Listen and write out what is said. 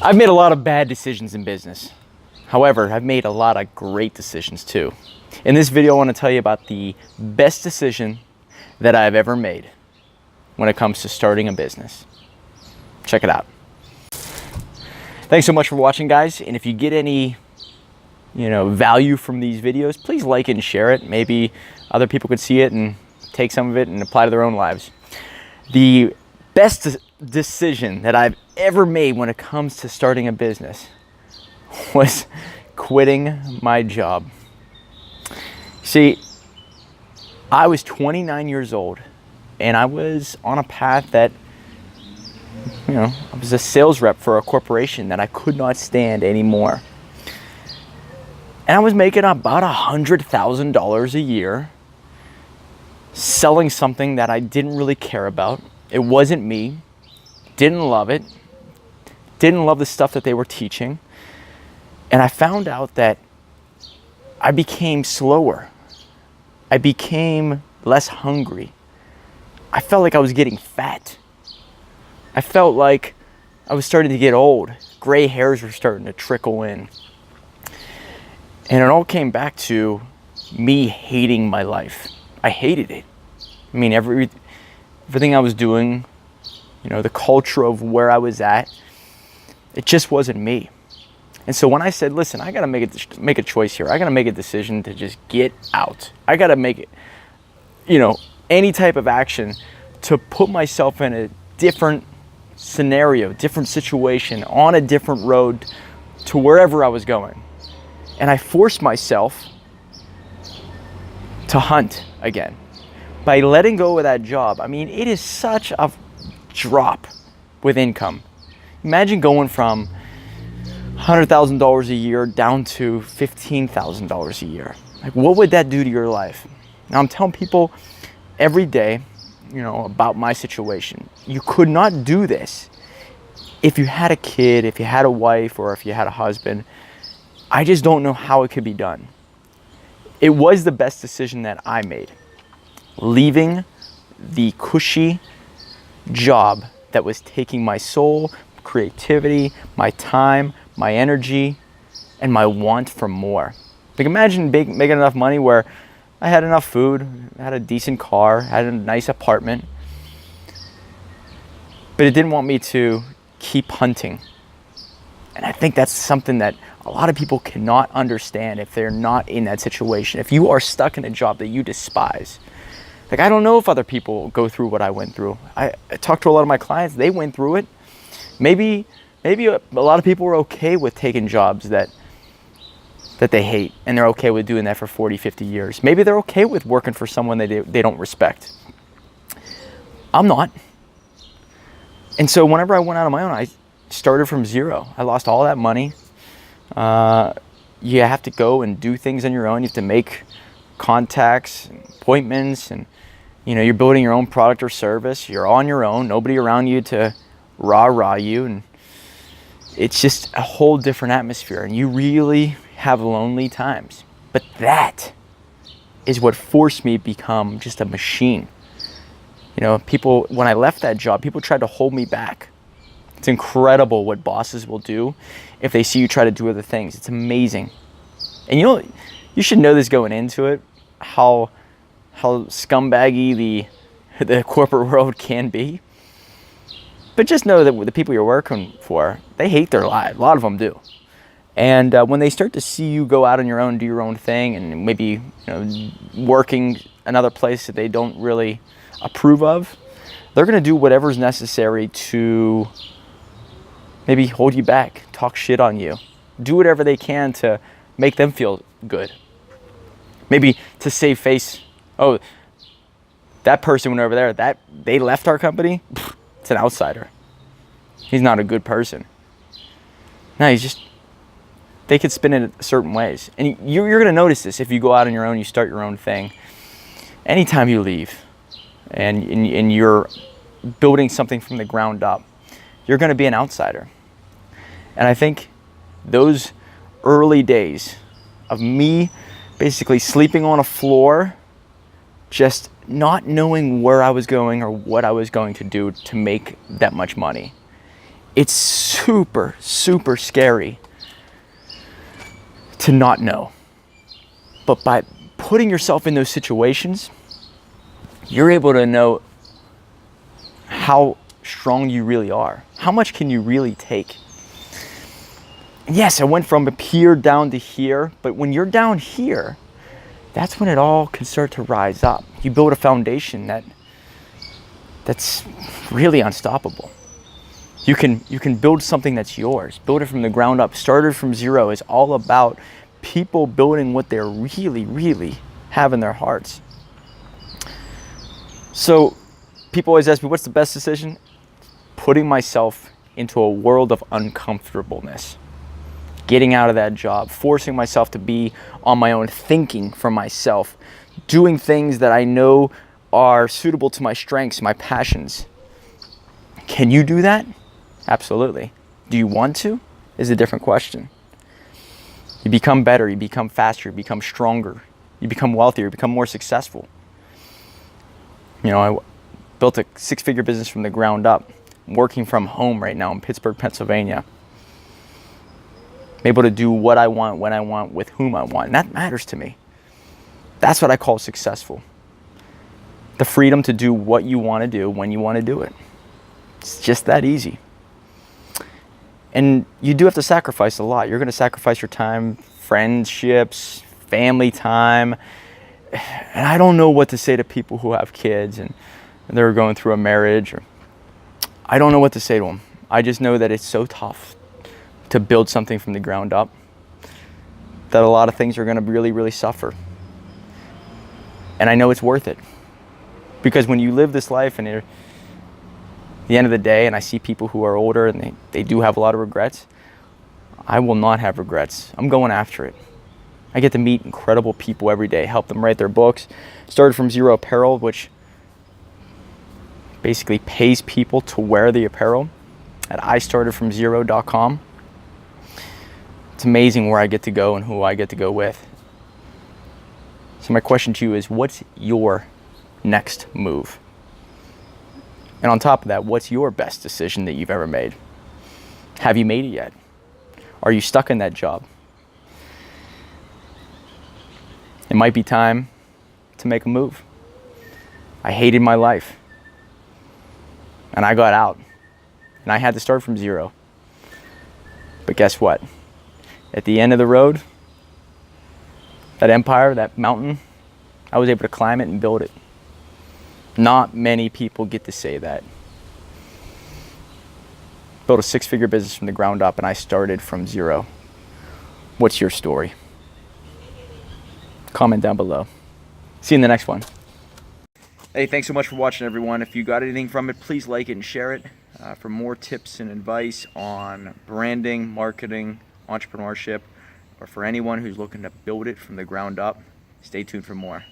I've made a lot of bad decisions in business. However, I've made a lot of great decisions too. In this video, I want to tell you about the best decision that I've ever made when it comes to starting a business. Check it out. Thanks so much for watching, guys. And if you get any, value from these videos, please like it and share it. Maybe other people could see it and take some of it and apply to their own lives. The best decision that I've ever made when it comes to starting a business was quitting my job. See, I was 29 years old and I was on a path that, I was a sales rep for a corporation that I could not stand anymore. And I was making about $100,000 a year selling something that I didn't really care about. It wasn't me. Didn't love it. Didn't love the stuff that they were teaching. And I found out that I became slower. I became less hungry. I felt like I was getting fat. I felt like I was starting to get old. Gray hairs were starting to trickle in. And it all came back to me hating my life. I hated it. I mean, everything I was doing, the culture of where I was at, it just wasn't me. And so when I said, listen, I got to make a choice here. I got to make a decision to just get out. I got to make it, any type of action to put myself in a different scenario, different situation, on a different road to wherever I was going. And I forced myself to hunt again. By letting go of that job, it is such a drop with income. Imagine going from $100,000 a year down to $15,000 a year. Like, what would that do to your life? Now, I'm telling people every day, about my situation. You could not do this if you had a kid, if you had a wife, or if you had a husband. I just don't know how it could be done. It was the best decision that I made. Leaving the cushy job that was taking my soul, creativity, my time, my energy, and my want for more. Like, imagine making enough money where I had enough food, had a decent car, had a nice apartment, but it didn't want me to keep hunting. And I think that's something that a lot of people cannot understand if they're not in that situation. If you are stuck in a job that you despise. Like, I don't know if other people go through what I went through. I talked to a lot of my clients, they went through it. Maybe a lot of people are okay with taking jobs that they hate, and they're okay with doing that for 40, 50 years. Maybe they're okay with working for someone they don't respect. I'm not. And so whenever I went out on my own, I started from zero. I lost all that money. You have to go and do things on your own. You have to make contacts, appointments, and you're building your own product or service. You're on your own. Nobody around you to rah-rah you, and it's just a whole different atmosphere, and you really have lonely times. But that is what forced me to become just a machine. People, when I left that job, people tried to hold me back. It's incredible what bosses will do if they see you try to do other things. It's amazing. And you should know this going into it, how scumbaggy the corporate world can be. But just know that the people you're working for, they hate their lives. A lot of them do. And when they start to see you go out on your own, do your own thing, and maybe working another place that they don't really approve of, they're going to do whatever's necessary to maybe hold you back, talk shit on you, do whatever they can to make them feel good. Maybe to save face. Oh, that person went over there, that they left our company. It's an outsider. He's not a good person. No, they could spin it certain ways. And you're going to notice this if you go out on your own, you start your own thing. Anytime you leave and you're building something from the ground up, you're going to be an outsider. And I think those early days of me basically sleeping on a floor, just not knowing where I was going or what I was going to do to make that much money, it's super, super scary to not know. But by putting yourself in those situations, you're able to know how strong you really are. How much can you really take? Yes, I went from here down to here, but when you're down here, that's when it all can start to rise up. You build a foundation that's really unstoppable. You can build something that's yours. Build it from the ground up. Started from zero is all about people building what they really, really have in their hearts. So people always ask me, what's the best decision? Putting myself into a world of uncomfortableness. Getting out of that job, forcing myself to be on my own, thinking for myself, doing things that I know are suitable to my strengths, my passions. Can you do that? Absolutely. Do you want to? Is a different question. You become better, you become faster, you become stronger, you become wealthier, you become more successful. You know, I built a 6-figure business from the ground up. I'm working from home right now in Pittsburgh, Pennsylvania. I'm able to do what I want, when I want, with whom I want. And that matters to me. That's what I call successful. The freedom to do what you want to do when you want to do it. It's just that easy. And you do have to sacrifice a lot. You're going to sacrifice your time, friendships, family time. And I don't know what to say to people who have kids and they're going through a marriage. I don't know what to say to them. I just know that it's so tough to build something from the ground up that a lot of things are going to really, really suffer. And I know it's worth it. Because when you live this life and at the end of the day, and I see people who are older and they do have a lot of regrets, I will not have regrets. I'm going after it. I get to meet incredible people every day, help them write their books. Started from Zero Apparel, which basically pays people to wear the apparel at istartedfromzero.com. It's amazing where I get to go and who I get to go with. So my question to you is, what's your next move? And on top of that, what's your best decision that you've ever made? Have you made it yet? Are you stuck in that job? It might be time to make a move. I hated my life. And I got out. And I had to start from zero. But guess what? At the end of the road, that empire, that mountain, I was able to climb it and build it. Not many people get to say that. Built a 6-figure business from the ground up and I started from zero. What's your story? Comment down below. See you in the next one. Hey, thanks so much for watching, everyone. If you got anything from it, please like it and share it. For more tips and advice on branding, marketing, entrepreneurship, or for anyone who's looking to build it from the ground up, stay tuned for more.